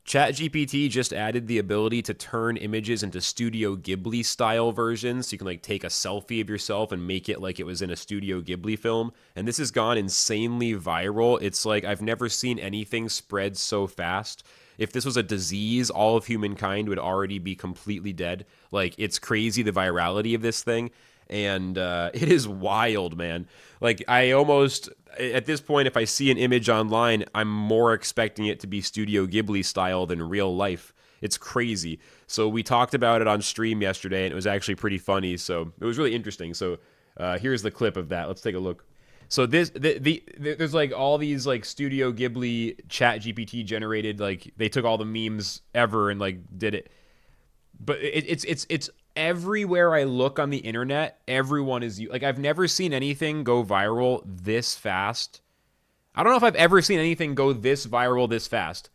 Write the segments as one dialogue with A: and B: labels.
A: ChatGPT just added the ability to turn images into Studio Ghibli style versions. So you can like take a selfie of yourself and make it like it was in a Studio Ghibli film. And this has gone insanely viral. It's like I've never seen anything spread so fast. If this was a disease, all of humankind would already be completely dead. Like it's crazy the virality of this thing. And it is wild, man. Like I almost at this point, if I see an image online, I'm more expecting it to be Studio Ghibli style than real life. It's crazy. So we talked about it on stream yesterday, and it was actually pretty funny. So it was really interesting. So here's the clip of that. Let's take a look. So there's like all these like Studio Ghibli Chat GPT generated, like they took all the memes ever and like did it. But it's everywhere I look on the internet, everyone is like, I've never seen anything go viral this fast. I don't know if I've ever seen anything go this viral this fast.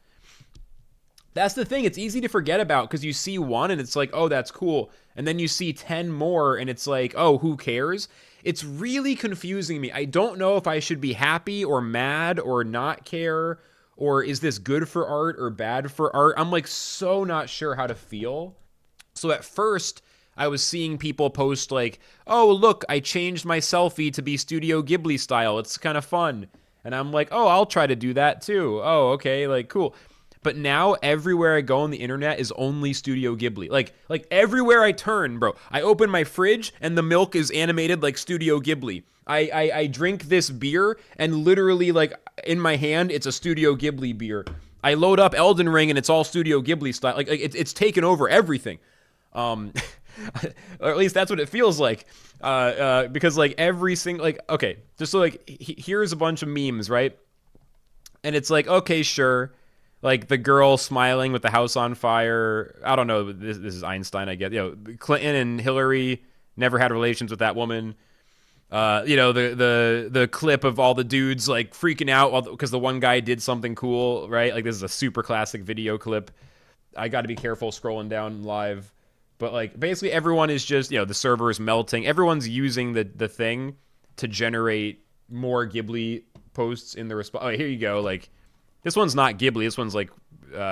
A: That's the thing. It's easy to forget about because you see one and it's like, oh, that's cool. And then you see 10 more and it's like, oh, who cares? It's really confusing me. I don't know if I should be happy or mad or not care, or is this good for art or bad for art? I'm like so not sure how to feel. So at first, I was seeing people post like, oh, look, I changed my selfie to be Studio Ghibli style. It's kind of fun. And I'm like, oh, I'll try to do that too. Oh, okay, like cool. But now everywhere I go on the internet is only Studio Ghibli. Like everywhere I turn, bro. I open my fridge and the milk is animated like Studio Ghibli. I drink this beer and literally like in my hand, it's a Studio Ghibli beer. I load up Elden Ring and it's all Studio Ghibli style. Like it's taken over everything. Or at least that's what it feels like. Because like every single, like, okay, just so like, here's a bunch of memes, right? And it's like, okay, sure. Like the girl smiling with the house on fire. I don't know. This is Einstein, I guess. You know, Clinton and Hillary never had relations with that woman. You know, the clip of all the dudes like freaking out because the one guy did something cool, right? Like this is a super classic video clip. I got to be careful scrolling down live. But like basically everyone is just, you know, the server is melting. Everyone's using the thing to generate more Ghibli posts in the response. Oh, here you go. Like this one's not Ghibli. This one's like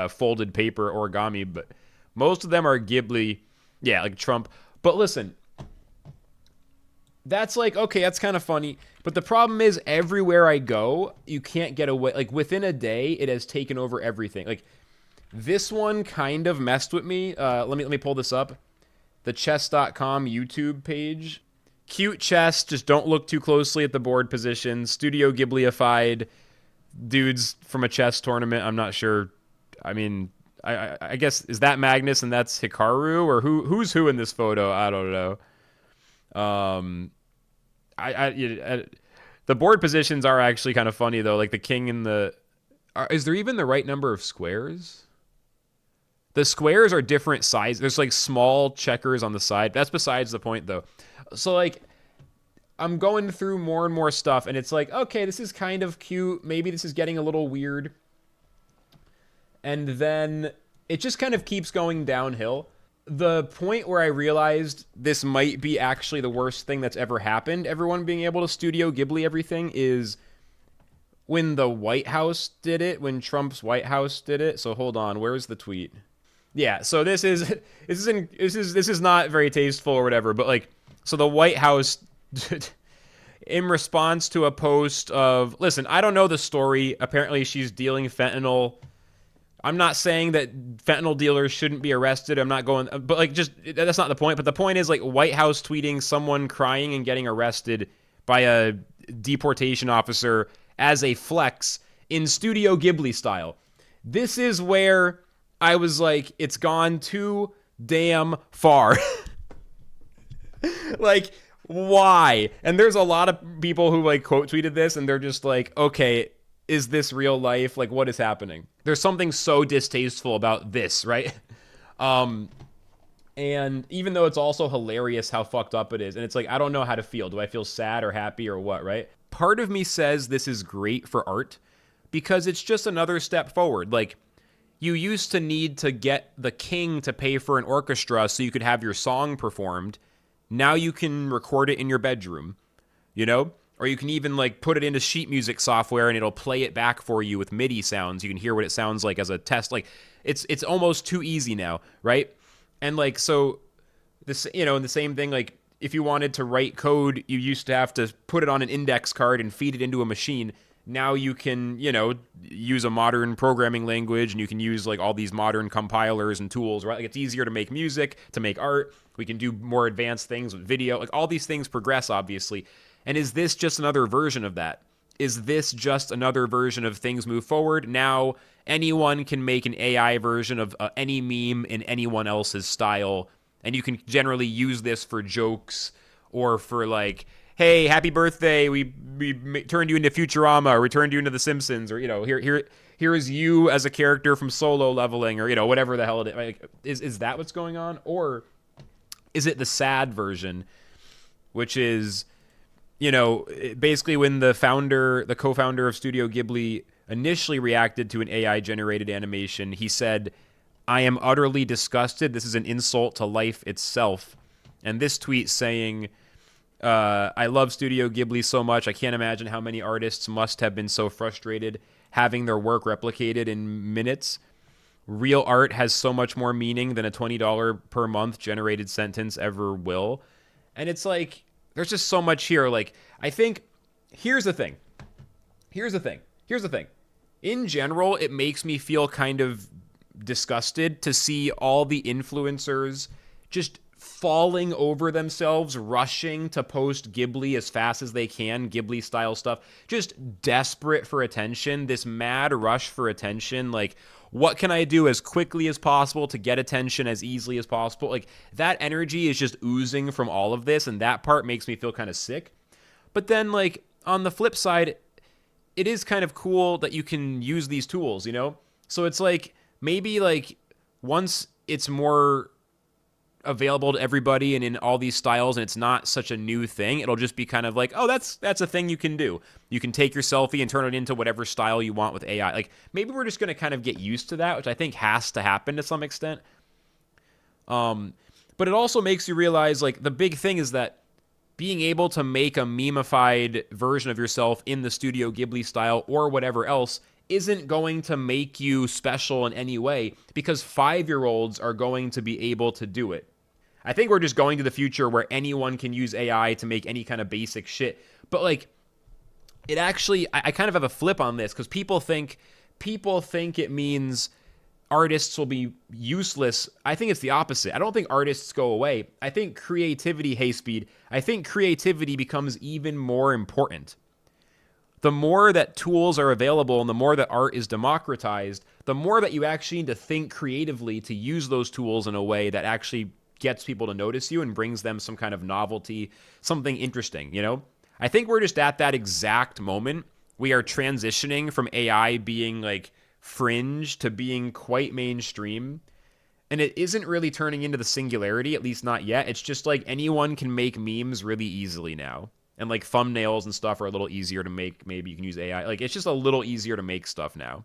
A: folded paper origami, but most of them are Ghibli. Yeah, like Trump. But listen, that's like, okay, that's kind of funny. But the problem is everywhere I go, you can't get away. Like within a day, it has taken over everything. Like this one kind of messed with me. Let me pull this up. The chess.com YouTube page. Cute chess, just don't look too closely at the board position. Studio Ghibliified dudes from a chess tournament. I'm not sure. I mean, I guess, is that Magnus and that's Hikaru? Or who's who in this photo? I don't know. The board positions are actually kind of funny, though. Like the king and the... is there even the right number of squares? The squares are different sizes. There's like small checkers on the side. That's besides the point, though. So like, I'm going through more and more stuff, and it's like, okay, this is kind of cute. Maybe this is getting a little weird. And then it just kind of keeps going downhill. The point where I realized this might be actually the worst thing that's ever happened, everyone being able to Studio Ghibli everything, is when the White House did it, when Trump's White House did it. So hold on, where's the tweet? Yeah, so this is not very tasteful or whatever, but like, so the White House, in response to a post of, listen, I don't know the story. Apparently she's dealing fentanyl. I'm not saying that fentanyl dealers shouldn't be arrested. I'm not going, but like, just, that's not the point. But the point is like White House tweeting someone crying and getting arrested by a deportation officer as a flex in Studio Ghibli style. This is where I was like, it's gone too damn far. Like, why? And there's a lot of people who like quote tweeted this and they're just like, okay, is this real life? Like, what is happening? There's something so distasteful about this, right? And even though it's also hilarious how fucked up it is, and it's like, I don't know how to feel. Do I feel sad or happy or what, right? Part of me says this is great for art because it's just another step forward. Like, you used to need to get the king to pay for an orchestra so you could have your song performed. Now you can record it in your bedroom, you know? Or you can even like put it into sheet music software and it'll play it back for you with MIDI sounds. You can hear what it sounds like as a test. Like it's almost too easy now, right? And like so this, and the same thing, like if you wanted to write code, you used to have to put it on an index card and feed it into a machine. Now you can, use a modern programming language, and you can use like all these modern compilers and tools, right? Like it's easier to make music, to make art. We can do more advanced things with video. Like all these things progress, obviously. And is this just another version of that? Is this just another version of things move forward? Now anyone can make an AI version of any meme in anyone else's style, and you can generally use this for jokes or for like, hey, happy birthday, we turned you into Futurama, or we turned you into The Simpsons, or here is you as a character from Solo Leveling, or whatever the hell it is. Like, is that what's going on, or is it the sad version, which is basically when the co-founder of Studio Ghibli initially reacted to an AI generated animation, he said, "I am utterly disgusted. This is an insult to life itself." And this tweet saying, "I love Studio Ghibli so much. I can't imagine how many artists must have been so frustrated having their work replicated in minutes. Real art has so much more meaning than a $20 per month generated sentence ever will." And it's like, there's just so much here. Like, I think, here's the thing. In general, it makes me feel kind of disgusted to see all the influencers just falling over themselves, rushing to post Ghibli as fast as they can, Ghibli style stuff, just desperate for attention, this mad rush for attention. Like, what can I do as quickly as possible to get attention as easily as possible? Like, that energy is just oozing from all of this, and that part makes me feel kind of sick. But then, like, on the flip side, it is kind of cool that you can use these tools, So it's like, maybe, like, once it's more available to everybody and in all these styles, and it's not such a new thing, it'll just be kind of like, oh, that's a thing you can do. You can take your selfie and turn it into whatever style you want with AI. Like, maybe we're just going to kind of get used to that, which I think has to happen to some extent. But it also makes you realize, like, the big thing is that being able to make a memeified version of yourself in the Studio Ghibli style or whatever else isn't going to make you special in any way, because 5-year-olds are going to be able to do it. I think we're just going to the future where anyone can use AI to make any kind of basic shit. But like, it actually, I kind of have a flip on this, because people think it means artists will be useless. I think it's the opposite. I don't think artists go away. I think creativity, Hayspeed, I think creativity becomes even more important. The more that tools are available and the more that art is democratized, the more that you actually need to think creatively to use those tools in a way that actually gets people to notice you and brings them some kind of novelty, something interesting, I think we're just at that exact moment. We are transitioning from AI being like fringe to being quite mainstream. And it isn't really turning into the singularity, at least not yet. It's just like anyone can make memes really easily now. And like thumbnails and stuff are a little easier to make. Maybe you can use AI. Like, it's just a little easier to make stuff now.